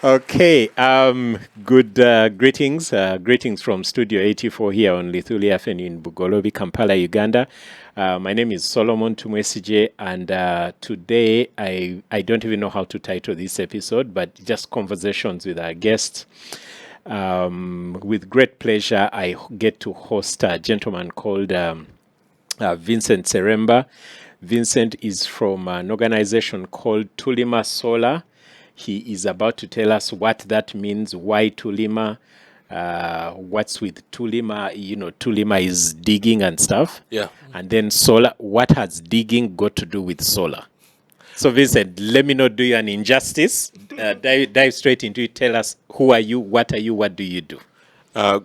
Okay. Good greetings from Studio 84 here on Lithuli Avenue in Bugolobi, Kampala, Uganda. My name is Solomon Tumwesije, and today I don't even know how to title this episode, but just conversations with our guests. With great pleasure, I get to host a gentleman called Vincent Sseremba. Vincent is from an organization called Tulima Solar. He is about to tell us what that means, why Tulima, what's with Tulima. Tulima is digging and stuff. Yeah. And then solar, what has digging got to do with solar? So, Vincent, let me not do you an injustice. Dive straight into it. Tell us, who are you, what do you do?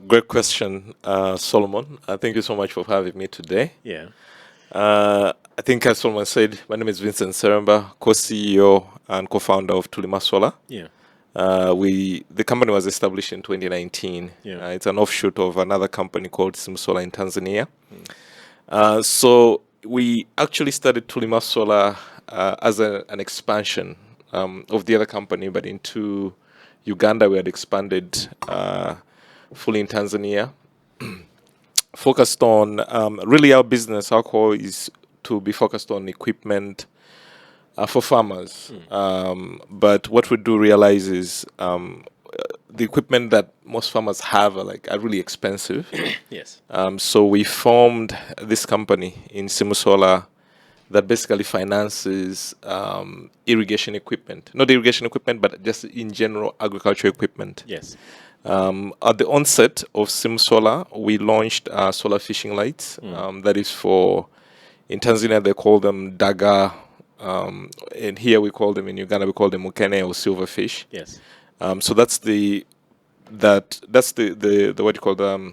Great question, Solomon. Thank you so much for having me today. Yeah. I think, as Solomon said, my name is Vincent Sseremba, co-CEO and co-founder of Tulima Solar. Yeah. The company was established in 2019. Yeah. It's an offshoot of another company called SimSolar in Tanzania. So we actually started Tulima Solar as an expansion of the other company, but into Uganda we had expanded fully in Tanzania. Focused on really our business, our core is to be focused on equipment for farmers. But what we do realize is the equipment that most farmers have are really expensive. Yes. So we formed this company in SimSolar that basically finances irrigation equipment. Not irrigation equipment, but just in general agricultural equipment. Yes. At the onset of SimSolar, we launched solar fishing lights. That is in Tanzania they call them daga, and here we call them, in Uganda we call them mukene or silverfish. Yes. So that's the what do you call the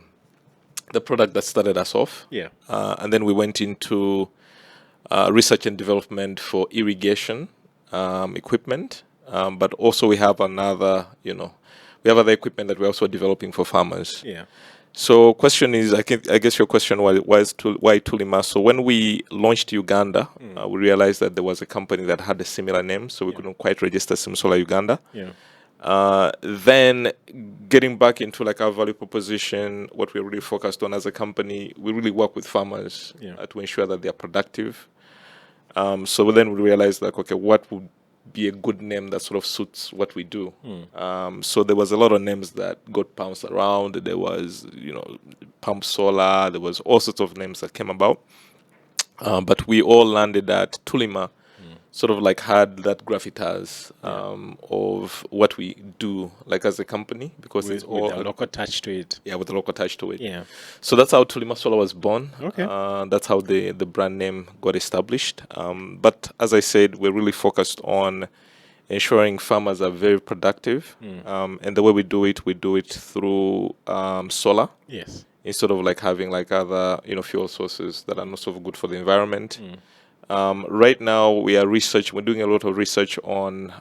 product that started us off. Yeah. And then we went into research and development for irrigation equipment, but also we have we have other equipment that we're also developing for farmers. Yeah. So question is, I guess your question was why Tulima? So when we launched Uganda, we realized that there was a company that had a similar name, so we couldn't quite register SimSolar Uganda. Yeah. Then getting back into our value proposition, what we're really focused on as a company, we really work with farmers to ensure that they're productive. So then we realized okay, what would be a good name that sort of suits what we do. So there was a lot of names that got bounced around. There was, Pump Solar. There was all sorts of names that came about. But we all landed at Tulima, sort of had that gravitas of what we do, as a company, because it's all with a local touch to it. Yeah, with a local touch to it. Yeah. So that's how Tulima Solar was born. Okay. That's how the brand name got established. But as I said, we're really focused on ensuring farmers are very productive. And the way we do it through solar. Yes. Instead of having other fuel sources that are not so good for the environment. Right now we're doing a lot of research on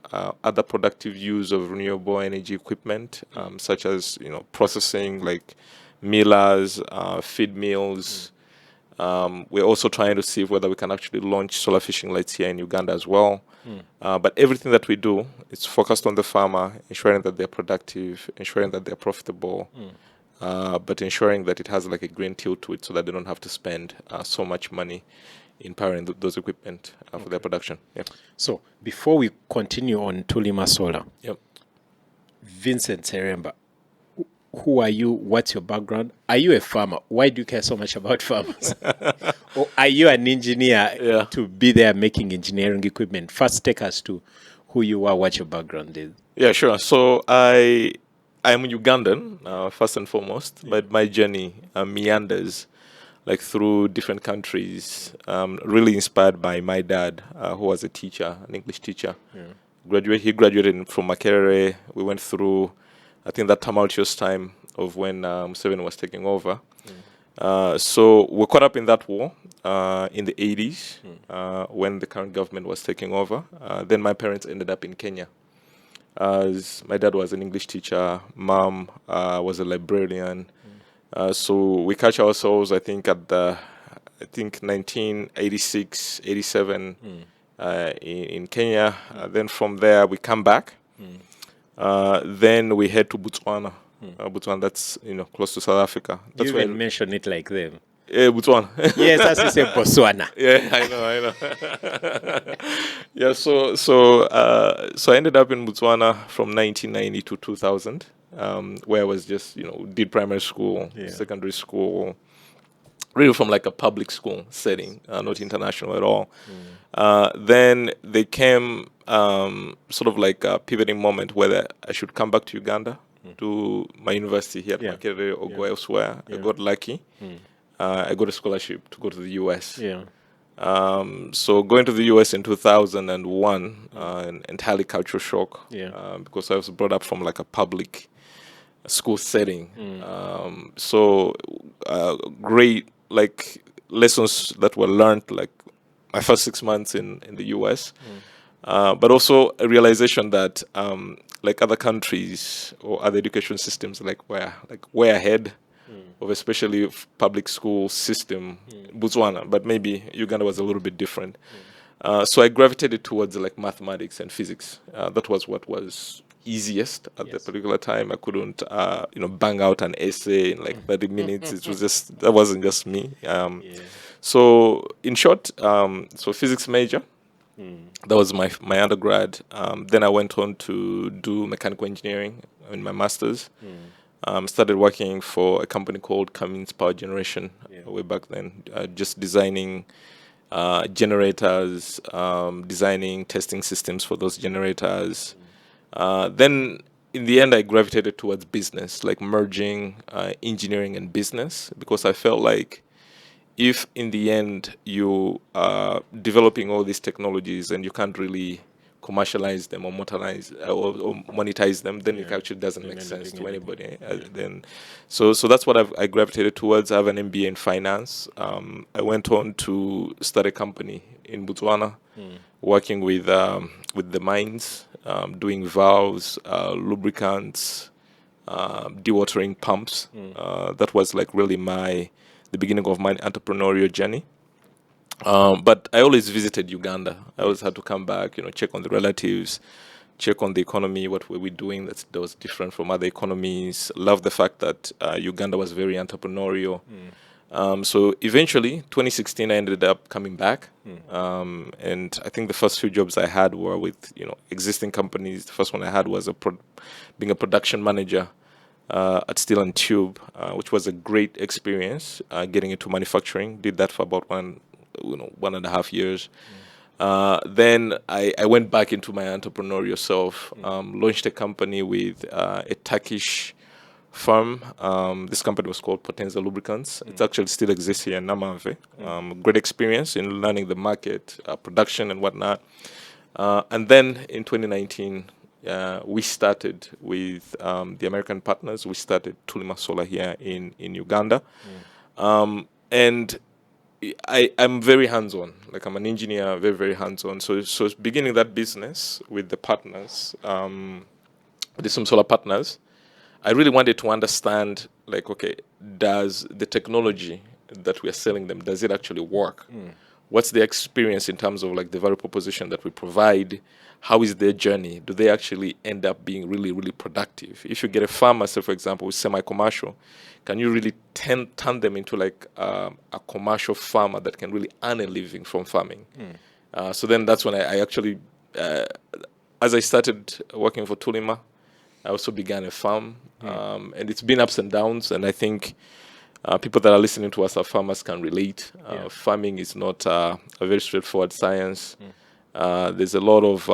other productive use of renewable energy equipment, such as processing millers, feed mills. We're also trying to see whether we can actually launch solar fishing lights here in Uganda as well. But everything that we do is focused on the farmer, ensuring that they're productive, ensuring that they're profitable, but ensuring that it has a green tilt to it so that they don't have to spend so much money in powering those equipment for their production. Yeah. So before we continue on Tulima Solar, Vincent Sseremba, who are you? What's your background? Are you a farmer? Why do you care so much about farmers? Or are you an engineer to be there making engineering equipment? First, take us to who you are, what your background is. Yeah, sure. So I'm Ugandan, first and foremost, but my journey meanders through different countries, really inspired by my dad, who was a teacher, an English teacher. He graduated from Makerere. We went through, I think, that tumultuous time of when Museveni was taking over. So we're caught up in that war in the 80s when the current government was taking over. Then my parents ended up in Kenya. As my dad was an English teacher, mom was a librarian. So we catch ourselves, I think, at 1986, 87 in Kenya. Then from there, we come back. Then we head to Botswana. Botswana, that's close to South Africa. You That's even mention it like them. Botswana. Yes, as you say, Botswana. Yeah, I know. Yeah, so I ended up in Botswana from 1990 to 2000, where I was just did primary school, secondary school, really from like a public school setting, not international at all. Then they came sort of like a pivoting moment where I should come back to Uganda, to my university here at Makerere or go elsewhere. I got lucky. I got a scholarship to go to the US. So going to the US in 2001, an entirely cultural shock, because I was brought up from like a public school setting. So great like lessons that were learned like my first 6 months in the US, but also a realization that like other countries or other education systems like way ahead of especially public school system, Botswana, but maybe Uganda was a little bit different. So I gravitated towards like mathematics and physics. That was what was easiest at the particular time. I couldn't, bang out an essay in like 30 minutes. It was just, that wasn't just me. So in short, so physics major. That was my undergrad. Then I went on to do mechanical engineering in my master's. Started working for a company called Cummins Power Generation way back then, just designing generators, designing testing systems for those generators. Then in the end, I gravitated towards business, like merging engineering and business, because I felt like if in the end you are developing all these technologies and you can't really commercialize them or or monetize them, then it actually doesn't make sense to anybody. Then, so that's what I gravitated towards. I have an MBA in finance. I went on to start a company in Botswana, working with the mines, doing valves, lubricants, dewatering pumps. That was like really the beginning of my entrepreneurial journey. But I always visited Uganda. I always had to come back, check on the relatives, check on the economy, what were we doing that was different from other economies. Love the fact that Uganda was very entrepreneurial. So eventually, 2016, I ended up coming back. And I think the first few jobs I had were with, existing companies. The first one I had was being a production manager at Steel and Tube, which was a great experience, getting into manufacturing. Did that for about 1.5 years. Then I went back into my entrepreneurial self, launched a company with a Turkish firm. This company was called Potenza Lubricants. It actually still exists here in Namave. Great experience in learning the market, production and whatnot. And then in 2019, we started with the American partners. We started Tulima Solar here in Uganda. And I'm very hands-on. Like I'm an engineer, very, very hands-on. So beginning that business with the partners, the SimSolar partners, I really wanted to understand, like, okay, does the technology that we are selling them, does it actually work? What's the experience in terms of like the value proposition that we provide? How is their journey? Do they actually end up being really, really productive? If you get a farmer, say for example, with semi-commercial, can you really turn them into like a commercial farmer that can really earn a living from farming? So then that's when I actually, as I started working for Tulima, I also began a farm, and it's been ups and downs. And I think people that are listening to us, our farmers, can relate. Farming is not a very straightforward science. There's a lot of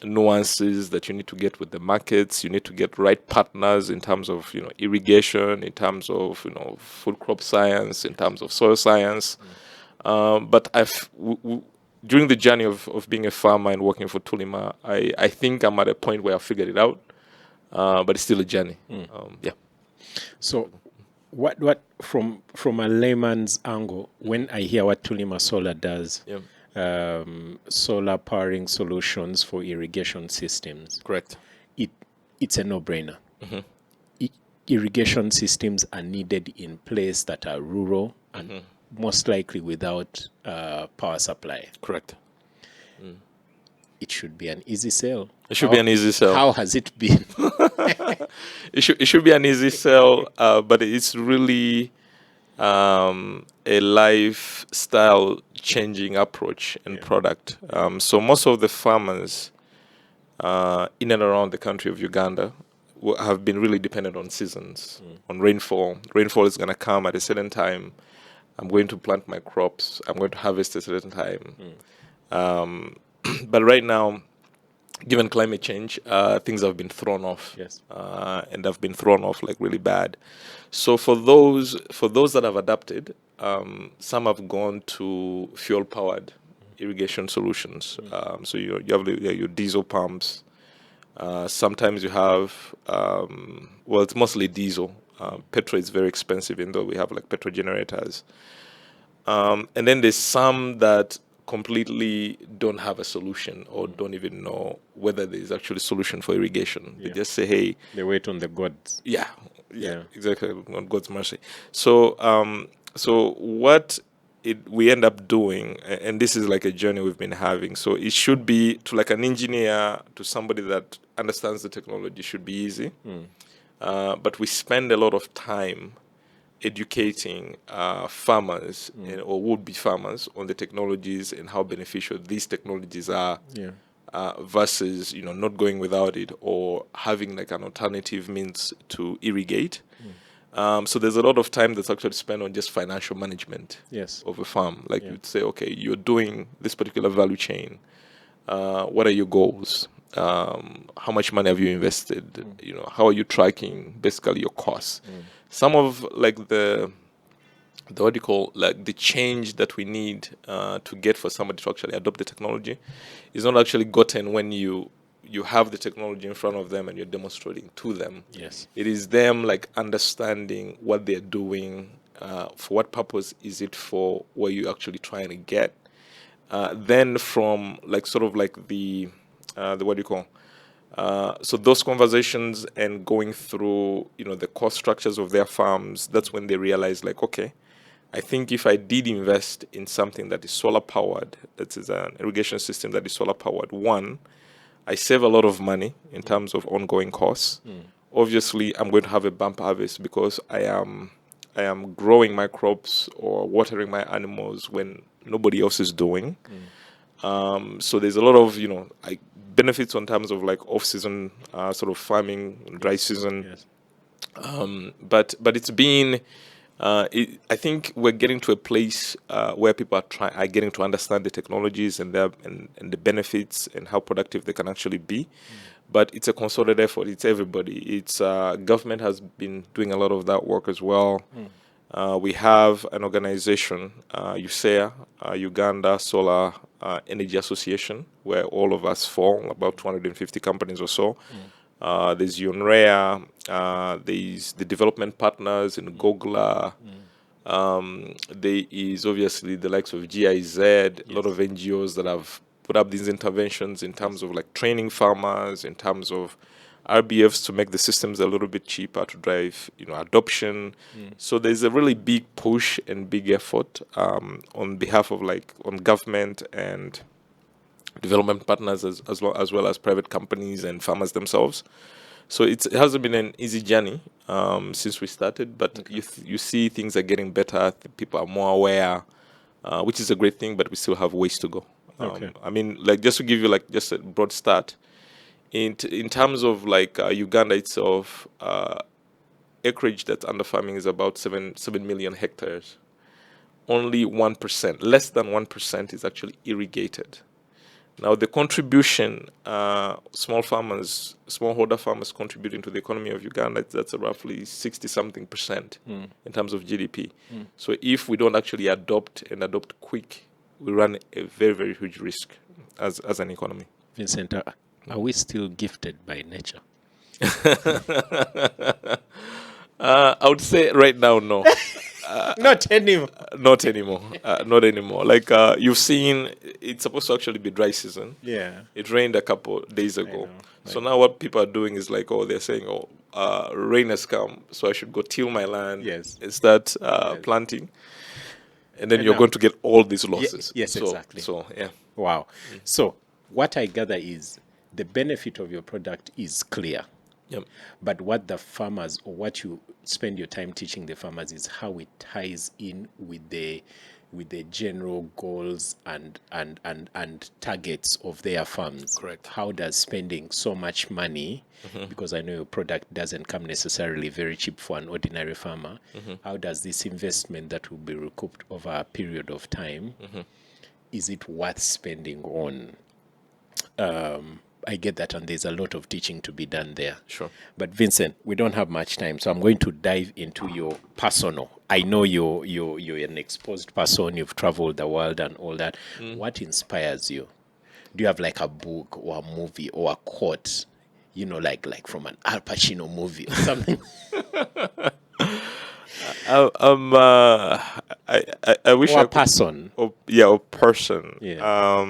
nuances that you need to get with the markets. You need to get right partners in terms of irrigation, in terms of food crop science, in terms of soil science. But during the journey of being a farmer and working for Tulima, I think I'm at a point where I figured it out. But it's still a journey. So, what from a layman's angle, when I hear what Tulima Solar does, solar powering solutions for irrigation systems, Correct. It's a no-brainer. Irrigation systems are needed in places that are rural and most likely without power supply. Correct. it should be an easy sell. It should be an easy sell. How has it been? It should be an easy sell, but it's really a lifestyle changing approach and product. So most of the farmers in and around the country of Uganda have been really dependent on seasons, on rainfall. Rainfall is going to come at a certain time. I'm going to plant my crops. I'm going to harvest at a certain time. But right now, given climate change, things have been thrown off. Yes. And have been thrown off like really bad. So for those that have adapted, some have gone to fuel-powered irrigation solutions. So you have your diesel pumps. Sometimes you have, well, it's mostly diesel. Petrol is very expensive, even though we have like petrol generators. And then there's some that completely don't have a solution or don't even know whether there's actually a solution for irrigation. They just say, hey. They wait on the gods. Yeah, exactly, on God's mercy. So, so what we end up doing, and this is like a journey we've been having, so it should be, to like an engineer, to somebody that understands the technology, should be easy. But we spend a lot of time educating farmers or would-be farmers on the technologies and how beneficial these technologies are, versus not going without it or having like an alternative means to irrigate. So there's a lot of time that's actually spent on just financial management of a farm. Like you'd say, okay, you're doing this particular value chain. What are your goals? How much money have you invested? How are you tracking basically your costs? Some of like the what do you call, like the change that we need to get for somebody to actually adopt the technology is not actually gotten when you have the technology in front of them and you're demonstrating to them. Yes. It is them like understanding what they're doing, for what purpose is it for, what you're actually trying to get. Then from like sort of like the what do you call, so those conversations and going through, the cost structures of their farms, that's when they realize like, okay, I think if I did invest in something that is solar powered, that is an irrigation system that is solar powered, one, I save a lot of money in terms of ongoing costs. Obviously, I'm going to have a bump harvest because I am growing my crops or watering my animals when nobody else is doing. So there's a lot of benefits in terms of like off-season sort of farming, dry season. But it's been I think we're getting to a place where people are getting to understand the technologies and the benefits and how productive they can actually be. But it's a concerted effort. It's everybody. It's government has been doing a lot of that work as well. We have an organization, USEA, Uganda Solar Energy Association, where all of us fall, about 250 companies or so. There's UNREA, there's the development partners in Gogla. There is obviously the likes of GIZ, a lot of NGOs that have put up these interventions in terms of like training farmers, in terms of RBFs to make the systems a little bit cheaper to drive, adoption. So there's a really big push and big effort on behalf of on government and development partners as well as private companies and farmers themselves. So it hasn't been an easy journey since we started, but you see things are getting better. People are more aware, which is a great thing, but we still have ways to go. I mean, like just to give you like just a broad start, in terms of like Uganda itself, acreage that's under farming is about 7 million hectares. Only 1%, less than 1% is actually irrigated. Now, the contribution, smallholder farmers contributing to the economy of Uganda, that's roughly 60-something% in terms of GDP. So if we don't actually adopt quick, we run a very, very huge risk as an economy. Vincent, are we still gifted by nature? I would say right now, no. Not anymore. Not anymore. Not anymore. Like you've seen, it's supposed to actually be dry season. Yeah. It rained a couple days ago. So now what people are doing is like, they're saying, rain has come, so I should go till my land and start planting. And then you're going to get all these losses. Yes, exactly. So, yeah. Wow. So what I gather is the benefit of your product is clear. Yep. But what the farmers, or what you spend your time teaching the farmers, is how it ties in with the general goals and targets of their farms. Correct. How does spending so much money, because I know your product doesn't come necessarily very cheap for an ordinary farmer, how does this investment that will be recouped over a period of time, is it worth spending on? I get that, and there's a lot of teaching to be done there. Sure. But Vincent, we don't have much time, so I'm going to dive into your personal. I know you're an exposed person. You've traveled the world and all that. What inspires you? Do you have like a book or a movie or a quote? You know, like from an Al Pacino movie or something. I wish Or I a could. person. A person. Yeah.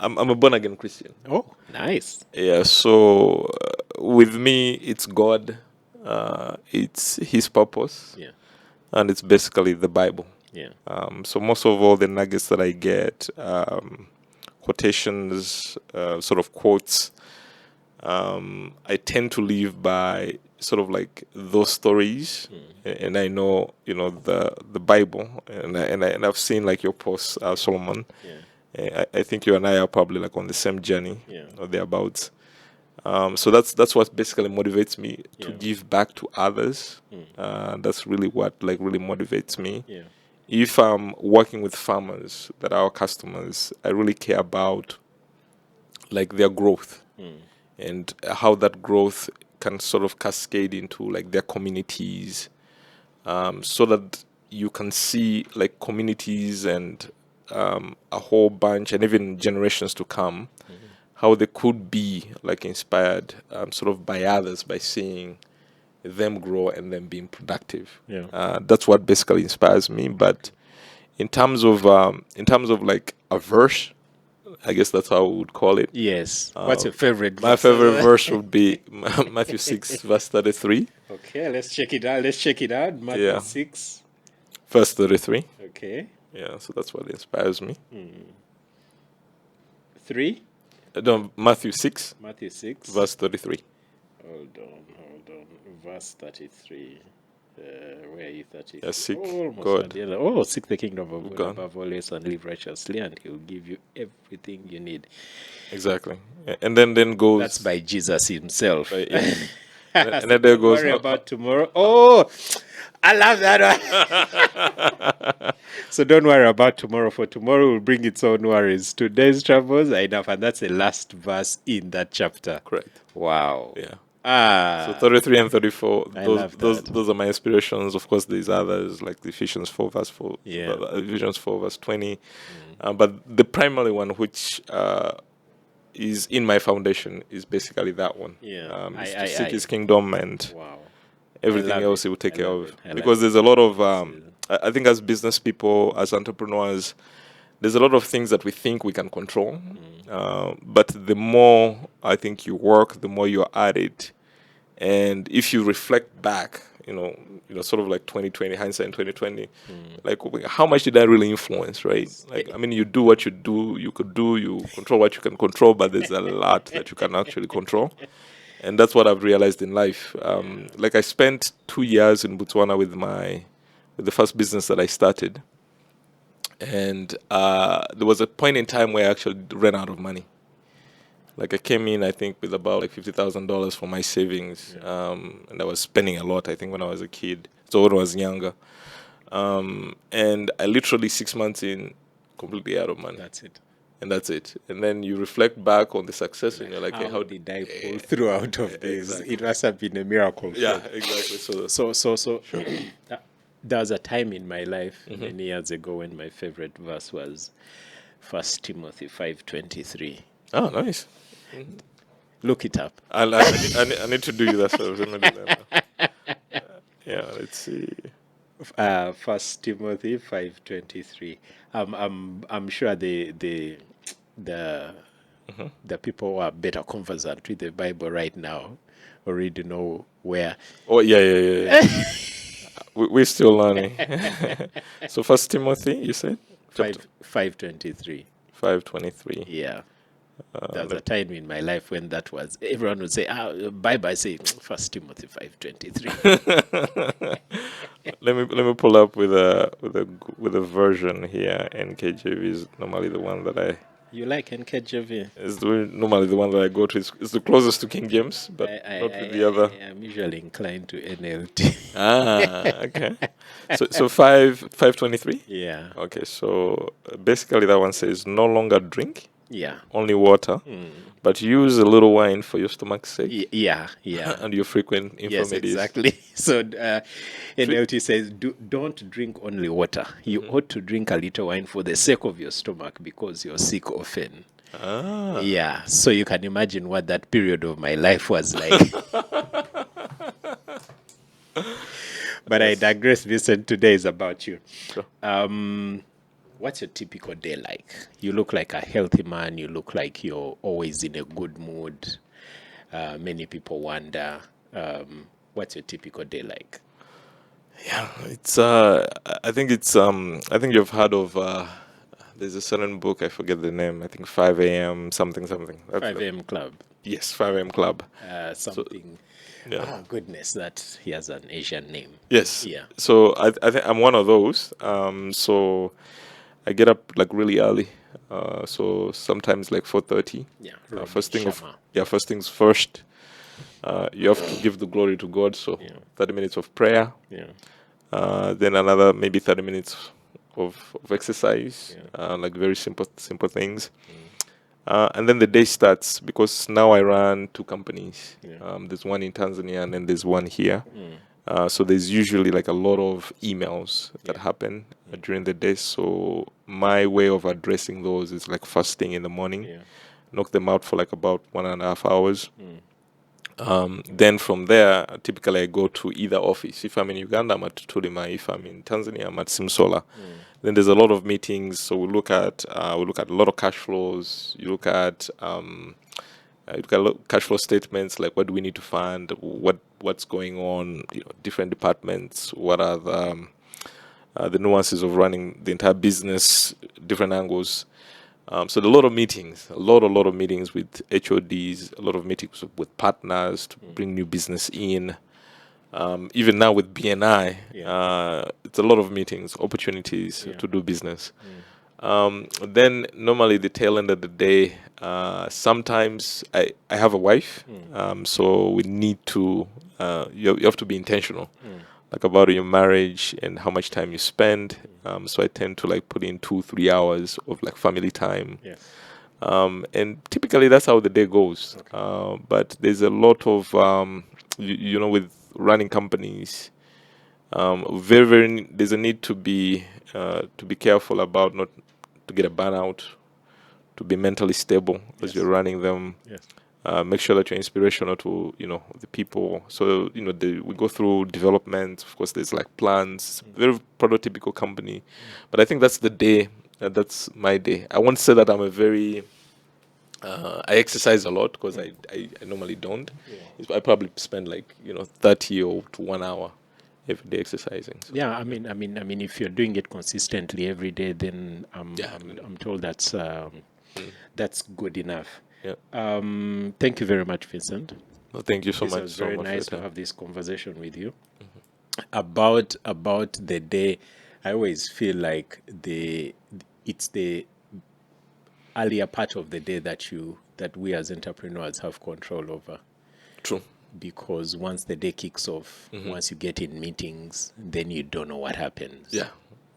I'm a born again Christian. Oh, nice. Yeah, so with me, it's God, it's His purpose, Yeah. and it's basically the Bible. Yeah. So most of all the nuggets that I get, quotations, sort of quotes, I tend to live by sort of like those stories, and I know the Bible, and I've seen like your posts, Solomon. Yeah. I think you and I are probably like on the same journey, Yeah. or thereabouts. So that's what basically motivates me to Yeah. give back to others. That's really what really motivates me. Yeah. If I'm working with farmers that are our customers, I really care about like their growth and how that growth can sort of cascade into like their communities, so that you can see like communities and a whole bunch and even generations to come, how they could be like inspired sort of by others by seeing them grow and them being productive. Yeah. That's what basically inspires me. But in terms of like a verse, I guess that's how we would call it. Yes. What's your favorite My verse? favorite verse would be Matthew 6, verse 33. Okay, let's check it out. Matthew Yeah. 6. Verse 33. Okay. Yeah, so that's what inspires me. 3. No, Matthew 6, Matthew 6. verse 33. Hold on. Verse 33. Where are you? 33. Yeah, seek Almost God. at the end. Oh, seek the kingdom of God God. above all else and live righteously, and He'll give you everything you need. Exactly. And then goes. That's by Jesus Himself. Right, yeah. And So then there don't goes. worry about tomorrow. Oh, I love that one. So don't worry about tomorrow, for tomorrow will bring its own worries. Today's troubles are enough, and that's the last verse in that chapter. Correct. Wow. Yeah. Ah. So 33 and 34, I those love those that. those are my inspirations. Of course, there's others like the Ephesians 4 verse 4, Yeah. Ephesians 4 verse 20. But the primary one, which is in my foundation, is basically that one. Yeah. Is to seek His kingdom, and Wow. everything love else it. He will take I care love of. it. I Because like there's a lot of, I think as business people, as entrepreneurs, there's a lot of things that we think we can control. But the more I think you work, the more you're at it. And if you reflect back, sort of like 2020, hindsight in 2020, like how much did that really influence, right? Like, I mean, you do what you do, you control what you can control, but there's a lot that you can actually control. And that's what I've realized in life. Like I spent 2 years in Botswana with the first business that I started. And there was a point in time where I actually ran out of money. Like I came in, I think, with about like $50,000 for my savings, and I was spending a lot. I think when I was a kid, so when I was younger, and I literally 6 months in, completely out of money. That's it. And that's it. And then you reflect back on the success, and you're like, how, hey, how did I pull through out of this? Exactly. It must have been a miracle. Yeah, exactly. So there was a time in my life many years ago when my favorite verse was 1 Timothy 5:23. Oh, nice. Look it up. I need to do you that. So let me do that now. Yeah, let's see. 1 Timothy 5:23. I'm sure the people who are better conversant with the Bible right now already know where. Oh yeah. We're still learning. So 1 Timothy, you said? 5:23. 5:23. Yeah. There was a time in my life when that was, everyone would say, bye-bye, say, First Timothy 5:23. let me pull up with a version here. NKJV is normally the one that I You like NKJV? normally the one that I go to. It's the closest to King James, but not with the other. I'm usually inclined to NLT. Okay. So 5:23. Yeah. Okay, so basically that one says no longer drink, Yeah. only water, but use a little wine for your stomach's sake Yeah. and your frequent Yes, infirmities. exactly. So NLT says, don't drink only water. You ought to drink a little wine for the sake of your stomach because you're sick often. Yeah, so you can imagine what that period of my life was like. But I digress, Vincent. Today is about you. Sure. What's your typical day like? You look like a healthy man. You look like you're always in a good mood. Many people wonder, what's your typical day like? Yeah, it's I think you've heard of there's a certain book, I forget the name. I think 5 a.m. something. 5 a.m. club. Yes, 5 a.m. club. Something. Yeah. Oh, goodness, that he has an Asian name. Yes. Yeah. So I think I'm one of those. So I get up like really early. So sometimes like 4:30. Yeah. First Shama. things first. You have to give the glory to God. So 30 minutes of prayer. Yeah. Then another maybe 30 minutes of exercise. Like very simple things. And then the day starts because now I run two companies. There's one in Tanzania and then there's one here. So there's usually like a lot of emails that happen during the day. So my way of addressing those is like first thing in the morning, knock them out for like about 1.5 hours. Then from there, typically I go to either office. If I'm in Uganda, I'm at Tulima. If I'm in Tanzania, I'm at SimSolar. Then there's a lot of meetings. So we look at a lot of cash flows. You look at cash flow statements, like what do we need to fund, what's going on, different departments, what are the nuances of running the entire business, different angles. So there are a lot of meetings, a lot of meetings with HODs, a lot of meetings with partners to bring new business in. Even now with BNI, it's a lot of meetings, opportunities to do business. Then normally the tail end of the day, sometimes I have a wife, so we need to, you have to be intentional, like about your marriage and how much time you spend. So I tend to like put in 2-3 hours of like family time. And typically that's how the day goes. But there's a lot of, with running companies, there's a need to be careful about not to get a burnout, to be mentally stable as you're running them. Make sure that you're inspirational to the people. So we go through development. Of course, there's like plans. Very prototypical company, but I think that's the day. That's my day. I won't say that I'm a very I exercise a lot because I normally don't. I probably spend like 30 or to 1 hour every day exercising. So. Yeah, I mean, if you're doing it consistently every day, then I'm told that's good enough. Thank you very much, Vincent. No, thank you so much. It was very nice to have this conversation with you about the day. I always feel like it's the earlier part of the day that we as entrepreneurs have control over. True. Because once the day kicks off, once you get in meetings, then you don't know what happens.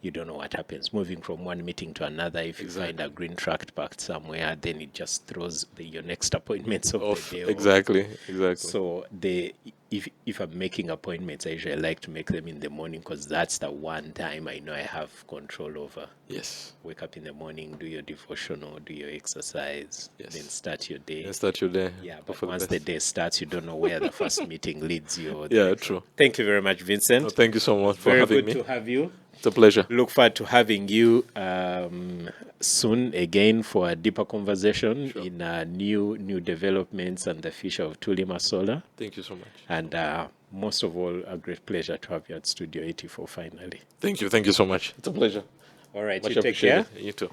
You don't know what happens. Moving from one meeting to another, if you find a green tract parked somewhere, then it just throws your next appointments off the day. Exactly. So if I'm making appointments, I usually like to make them in the morning because that's the one time I know I have control over. Yes. Wake up in the morning, do your devotional, do your exercise, then start your day. Yeah, but once the day starts, you don't know where the first meeting leads you. True. Thank you very much, Vincent. Thank you so much for having me. Very good to have you. It's a pleasure. Look forward to having you soon again for a deeper conversation in new developments and the future of Tulima Solar. Thank you so much. And most of all, a great pleasure to have you at Studio 84 finally. Thank you so much. It's a pleasure. All right, Much you take care. You too.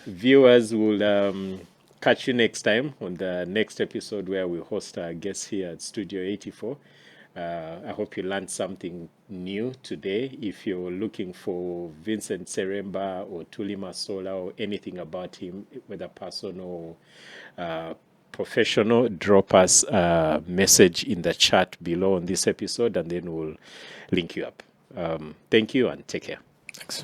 Viewers will catch you next time on the next episode where we host our guests here at Studio 84. I hope you learned something new today. If you're looking for Vincent Sseremba or Tulima Solar or anything about him, whether personal or professional, drop us a message in the chat below on this episode, and then we'll link you up. Thank you and take care. Thanks.